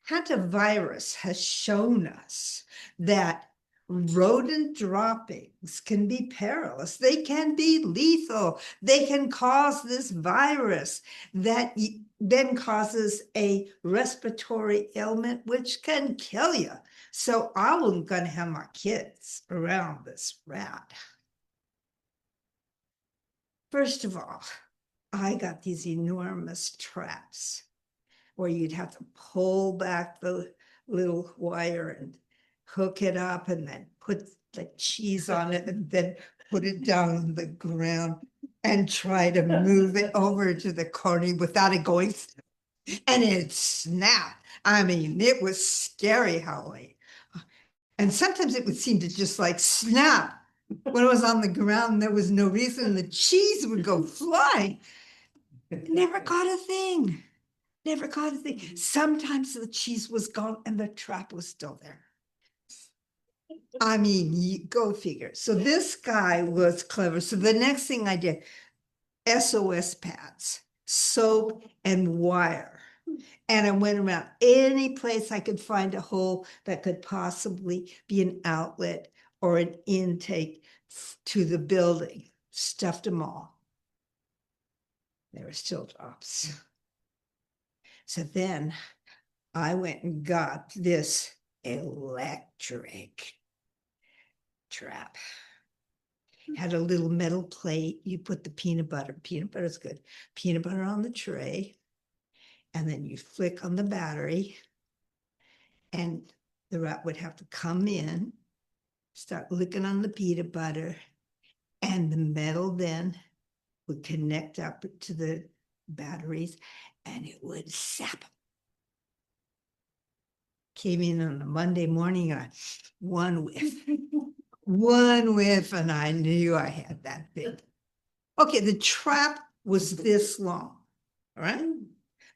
hantavirus has shown us that rodent droppings can be perilous. They can be lethal. They can cause this virus that then causes a respiratory ailment, which can kill you. So I wasn't going to have my kids around this rat. First of all, I got these enormous traps where you'd have to pull back the little wire and hook it up and then put the cheese on it and then put it down on the ground and try to move it over to the corner without it going. And it snapped. I mean, it was scary, Holly. And sometimes it would seem to just like snap when it was on the ground. There was no reason. The cheese would go flying. Never caught a thing. Never caught a thing. Sometimes the cheese was gone and the trap was still there. I mean, go figure. So this guy was clever. So the next thing I did, SOS pads, soap and wire. And I went around any place I could find a hole that could possibly be an outlet or an intake to the building. Stuffed them all. There were still drops. So then I went and got this electric trap. Had a little metal plate. You put the peanut butter is good. Peanut butter on the tray. And then you flick on the battery. And the rat would have to come in, start licking on the peanut butter. And the metal then would connect up to the batteries and it would zap them. Came in on a Monday morning and one whiff, and I knew I had that big. Okay, the trap was this long, all right?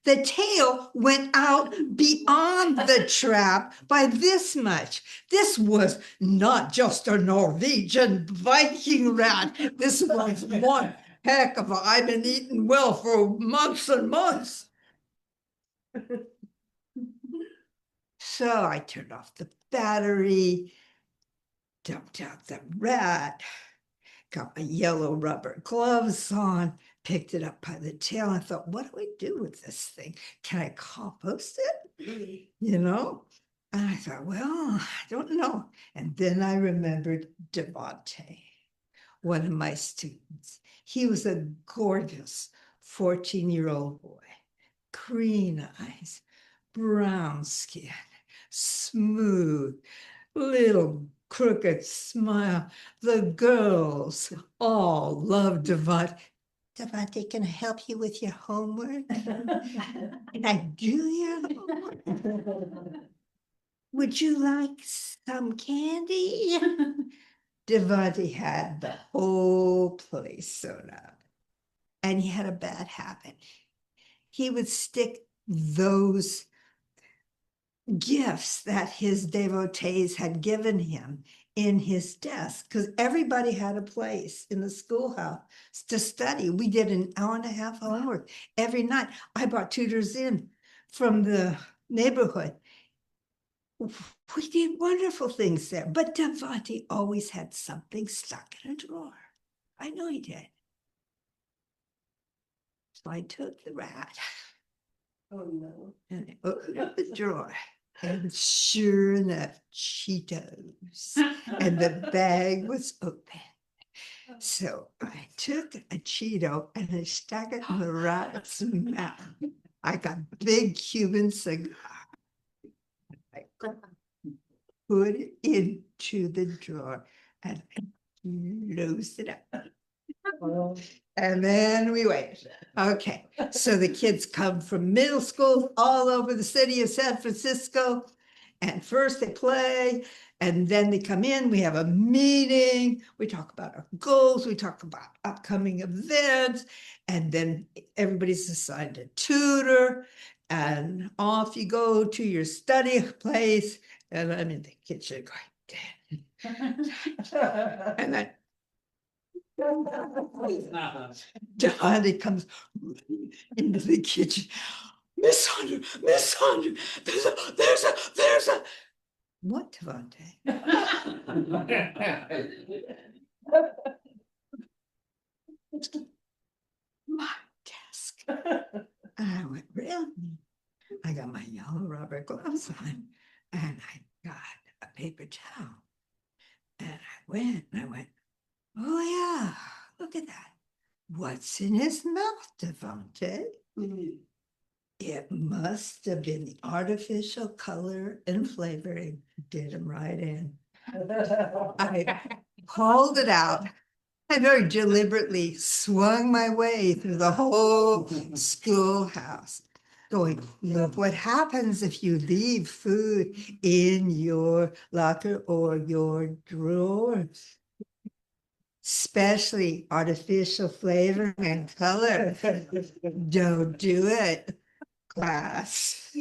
The tail went out beyond the trap by this much. This was not just a Norwegian Viking rat. This was one heck of a, I've been eating well for months and months. So I turned off the battery, dumped out the rat, got my yellow rubber gloves on, picked it up by the tail. I thought, what do I do with this thing? Can I compost it? You know? And I thought, well, I don't know. And then I remembered Devante, one of my students. He was a gorgeous 14-year-old boy, green eyes, brown skin, smooth, little crooked smile. The girls all loved Devante. Devante, can I help you with your homework? Can I do your homework? Would you like some candy? Devante had the whole place sewn up. And he had a bad habit. He would stick those gifts that his devotees had given him in his desk, because everybody had a place in the schoolhouse to study. We did an hour and a half homework every night. I brought tutors in from the neighborhood. We did wonderful things there, but Devante always had something stuck in a drawer. I know he did. So I took the rat. Oh, no. And I opened up the drawer, and sure enough, Cheetos. And the bag was open. So I took a Cheeto and I stuck it in the rat's mouth. I got a big Cuban cigar. I put it into the drawer and I closed it up. And then we wait. Okay, so the kids come from middle school all over the city of San Francisco. And first they play, and then they come in, we have a meeting, we talk about our goals, we talk about upcoming events, and then everybody's assigned a tutor, and off you go to your study place, and I'm in the kitchen going, "Dad." And then Johnny comes running into the kitchen. Miss Hunter, there's a. What, Devante? My desk. And I went, really? I got my yellow rubber gloves on and I got a paper towel. And I went, oh yeah, look at that. What's in his mouth, Devante? It must have been the artificial color and flavoring did him right in. I pulled it out. I very deliberately swung my way through the whole schoolhouse, going, look what happens if you leave food in your locker or your drawers. Especially artificial flavor and color. Don't do it, class.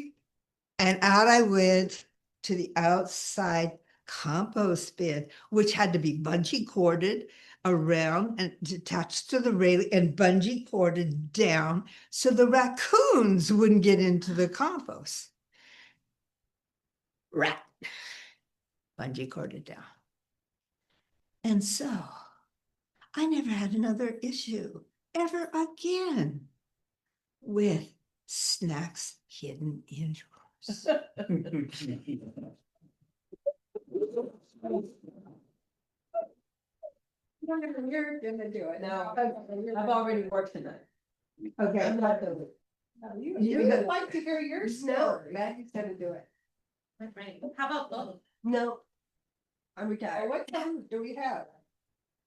And out I went to the outside compost bin, which had to be bungee corded around and attached to the railing and bungee corded down so the raccoons wouldn't get into the compost. Rat. Bungee corded down. And so I never had another issue ever again with snacks hidden in drawers. You're gonna do it. No, I've already worked tonight. Okay. I'm not doing it. You would like to hear your No, story. Maggie's gonna do it. How about both? No. I'm Oh, retired. what time do we have?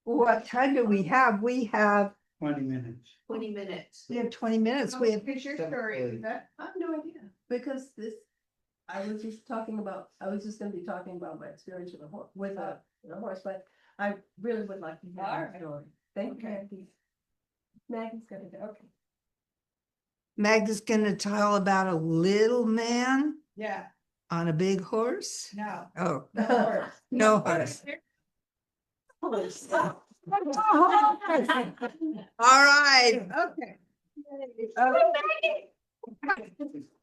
What time do we have? We have 20 minutes. 20 minutes. 20 minutes. We have Here's your story, Eva. I have no idea, because this, I was just gonna be talking about my experience with a horse, but I really would like to hear All your right. story. Thank you, Okay. Maggie. Maggie's gonna do, okay. Magda's gonna tell about a little man Yeah, on a big horse. no. Oh, No. no horse. All right, okay.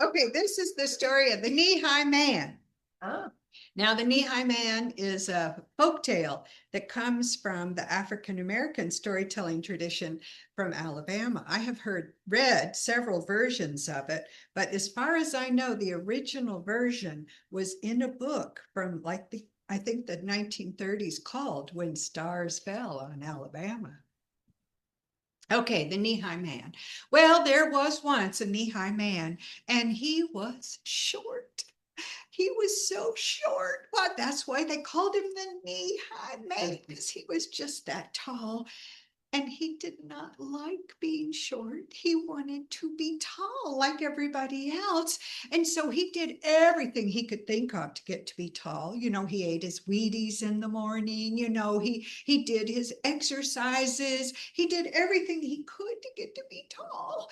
Okay, this is the story of the knee-high man. Ah. Now, the knee-high man is a folktale that comes from the African-American storytelling tradition from Alabama. I have read several versions of it, but as far as I know, the original version was in a book from like I think the 1930s called When Stars Fell on Alabama. Okay, the knee-high man. Well, there was once a knee-high man, and he was short. He was so short. Well, that's why they called him the knee-high man, because he was just that tall. And he did not like being short. He wanted to be tall like everybody else. And so he did everything he could think of to get to be tall. You know, he ate his Wheaties in the morning. You know, he did his exercises. He did everything he could to get to be tall.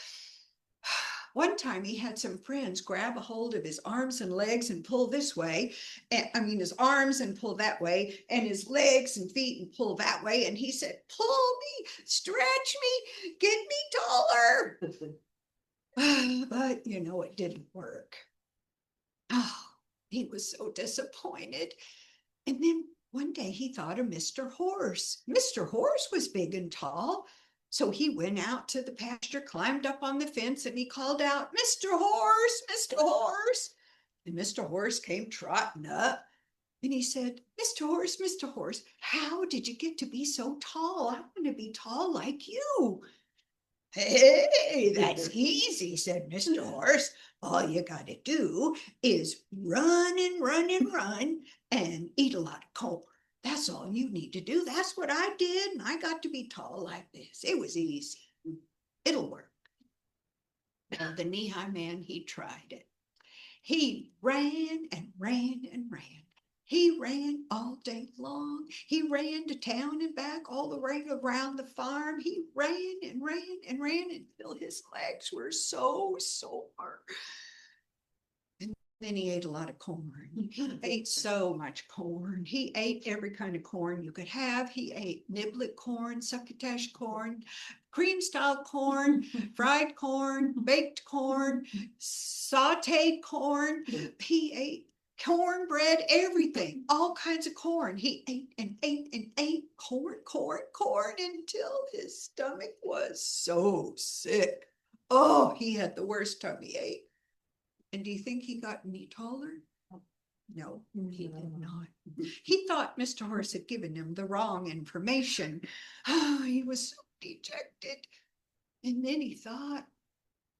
One time he had some friends grab a hold of his arms and legs and pull this way. And I mean, his arms and pull that way, and his legs and feet and pull that way. And he said, pull me, stretch me, get me taller. But you know, it didn't work. Oh, he was so disappointed. And then one day he thought of Mr. Horse. Mr. Horse was big and tall. So he went out to the pasture, climbed up on the fence, and he called out, Mr. Horse, Mr. Horse. And Mr. Horse came trotting up. And he said, Mr. Horse, how did you get to be so tall? I want to be tall like you. Hey, that's easy, said Mr. Horse. All you got to do is run and run and run and eat a lot of corn. That's all you need to do. That's what I did, and I got to be tall like this. It was easy. It'll work. Now, the knee-high man, he tried it. He ran and ran and ran. He ran all day long. He ran to town and back all the way around the farm. He ran and ran and ran until his legs were so sore. Then he ate a lot of corn. He ate so much corn. He ate every kind of corn you could have. He ate niblet corn, succotash corn, cream style corn, fried corn, baked corn, sauteed corn. He ate cornbread, everything, all kinds of corn. He ate and ate and ate corn until his stomach was so sick. Oh, he had the worst time he ate. And do you think he got any taller? No, he did not. He thought Mr. Horse had given him the wrong information. Oh, he was so dejected. And then he thought,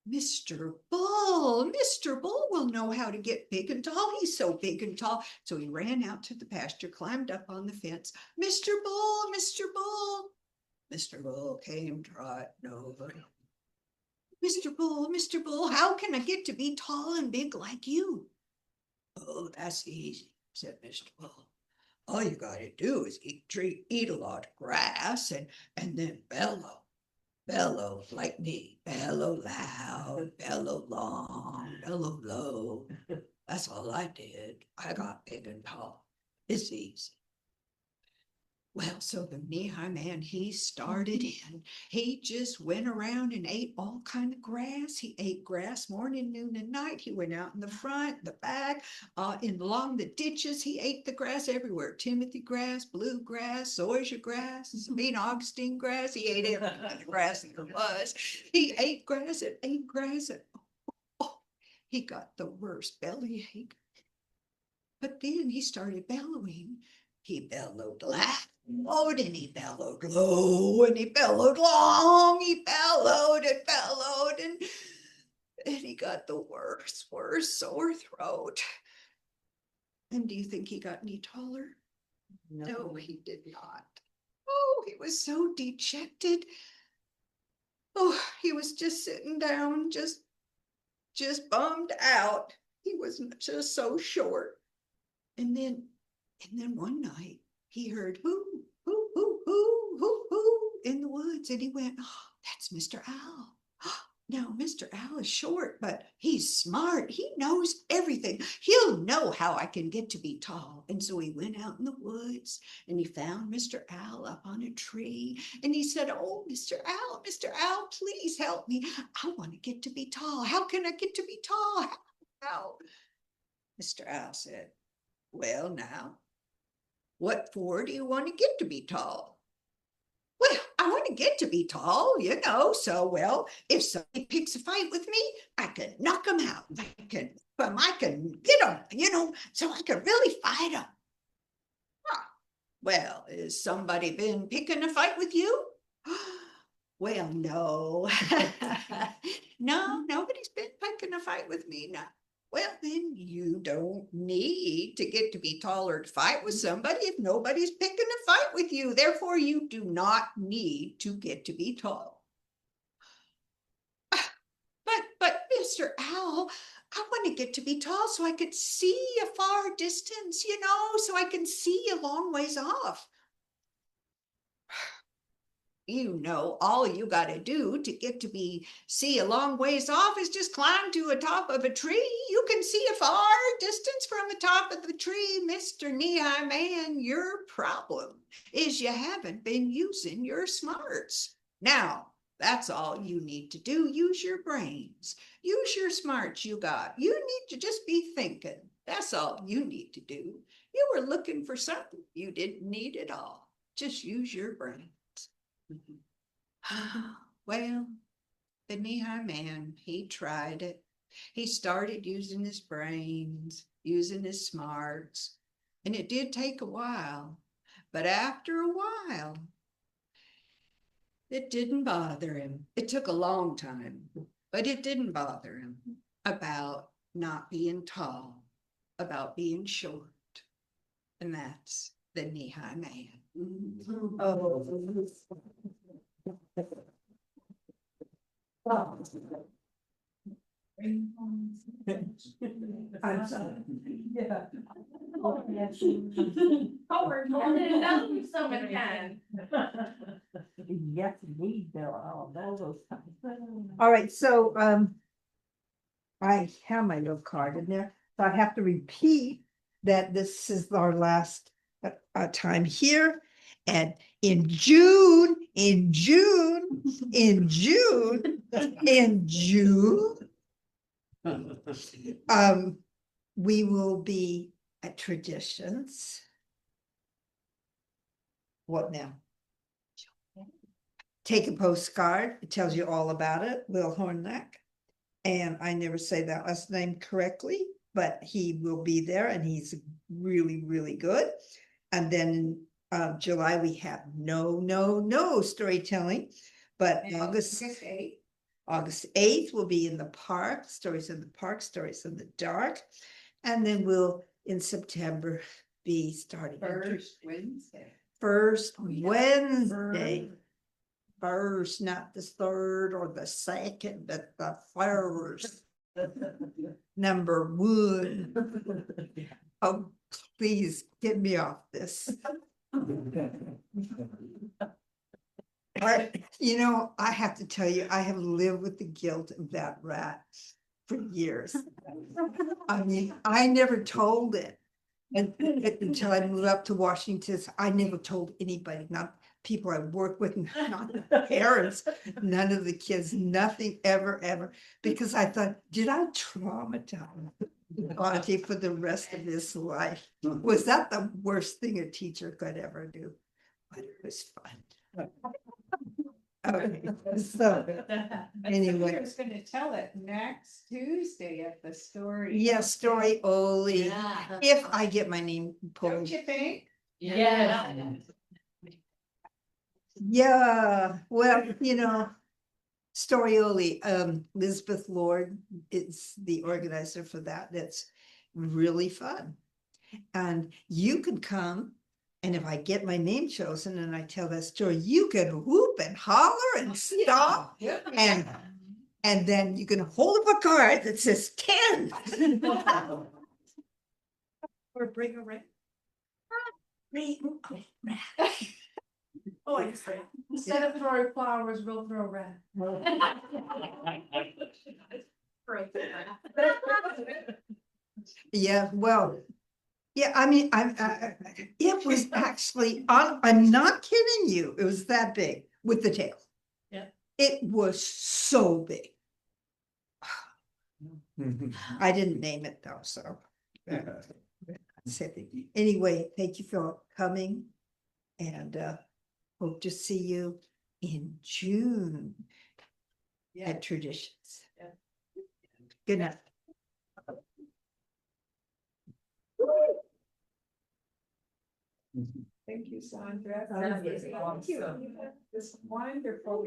Mr. Bull will know how to get big and tall. He's so big and tall. So he ran out to the pasture, climbed up on the fence. Mr. Bull, Mr. Bull. Mr. Bull came trotting over. Mr. Bull, how can I get to be tall and big like you? Oh, that's easy, said Mr. Bull. All you got to do is eat a lot of grass and then bellow. Bellow like me. Bellow loud, bellow long, bellow low. That's all I did. I got big and tall. It's easy. Well, so the knee-high man, he started in. He just went around and ate all kind of grass. He ate grass morning, noon, and night. He went out in the front, the back, along the ditches. He ate the grass everywhere. Timothy grass, bluegrass, zoysia grass, Sabine Augustine grass. He ate every kind of grass there was. He ate grass and ate grass. And he got the worst bellyache. But then he started bellowing. He bellowed loud and he bellowed low and he bellowed long. He bellowed and he got the worst sore throat. And do you think he got any taller? No, he did not. Oh, he was so dejected. Oh, he was just sitting down, just bummed out. He was just so short. And then one night he heard hoo, hoo, in the woods. And he went, oh, that's Mr. Owl. Now, Mr. Al is short, but he's smart. He knows everything. He'll know how I can get to be tall. And so he went out in the woods and he found Mr. Al up on a tree. And he said, "Oh, Mr. Al, please help me. I want to get to be tall. How can I get to be tall? How?" Mr. Al said, "Well, now, what for do you want to get to be tall?" "Well, I want to get to be tall, so well, if somebody picks a fight with me, I can knock them out. I can get them, so I can really fight them." "Well, has somebody been picking a fight with you?" "Well, no." "No, nobody's been picking a fight with me, no." "Well, then you don't need to get to be taller to fight with somebody if nobody's picking a fight with you. Therefore, you do not need to get to be tall." But Mr. Owl, I want to get to be tall so I could see a far distance, so I can see a long ways off. All you got to do to get to see a long ways off is just climb to the top of a tree. You can see a far distance from the top of the tree, Mr. Knee-High Man. Your problem is you haven't been using your smarts. Now, that's all you need to do. Use your brains. Use your smarts you got. You need to just be thinking. That's all you need to do. You were looking for something you didn't need at all. Just use your brain. Well, the Knee-High Man, he tried it. He started using his brains, using his smarts, and it did take a while. But after a while, it didn't bother him. It took a long time, but it didn't bother him about not being tall, about being short. And that's the Knee-High Man. Oh. I'm sorry. Yeah. Howard, hold it down so it can. Yes, indeed, Bill, all those times. All right, so, I have my little card in there, so I have to repeat that this is our last time here. And in June, we will be at Traditions. What now? Take a postcard. It tells you all about it. Will Hornack. And I never say that last name correctly, but he will be there and he's really, really good. And then July, we have no storytelling, but August 8th will be in the park, stories in the park, stories in the dark. And then we'll, in September, be starting. First Wednesday. First Wednesday. First, not the third or the second, but the first. Number 1. Oh, please get me off this. I have to tell you, I have lived with the guilt of that rat for years. I mean, I never told it. And until I moved up to Washington, I never told anybody, not people I work with, not the parents, none of the kids, nothing ever, because I thought, did I traumatize Auntie for the rest of his life? Was that the worst thing a teacher could ever do? But it was fun. Okay, so anyway. I was gonna tell it next Tuesday at the story. Yes, Story Oli. Yeah. If I get my name Don't pulled. you think? Yeah. Yeah, well, Storioli, Elizabeth Lord is the organizer for that. That's really fun. And you can come, and if I get my name chosen and I tell that story, you can whoop and holler and stop. And then you can hold up a card that says 10. Or bring a ring. Bring a ring. Oh, I see. Instead of throwing flowers, we'll throw red. Yeah, well, yeah, I mean, it was actually, I'm not kidding you, it was that big with the tail. Yeah. It was so big. I didn't name it though, so. Anyway, thank you for coming and hope to see you in June at Traditions. Yeah. Good night. Thank you, Sandra. That was Thank you. awesome. This wonderful.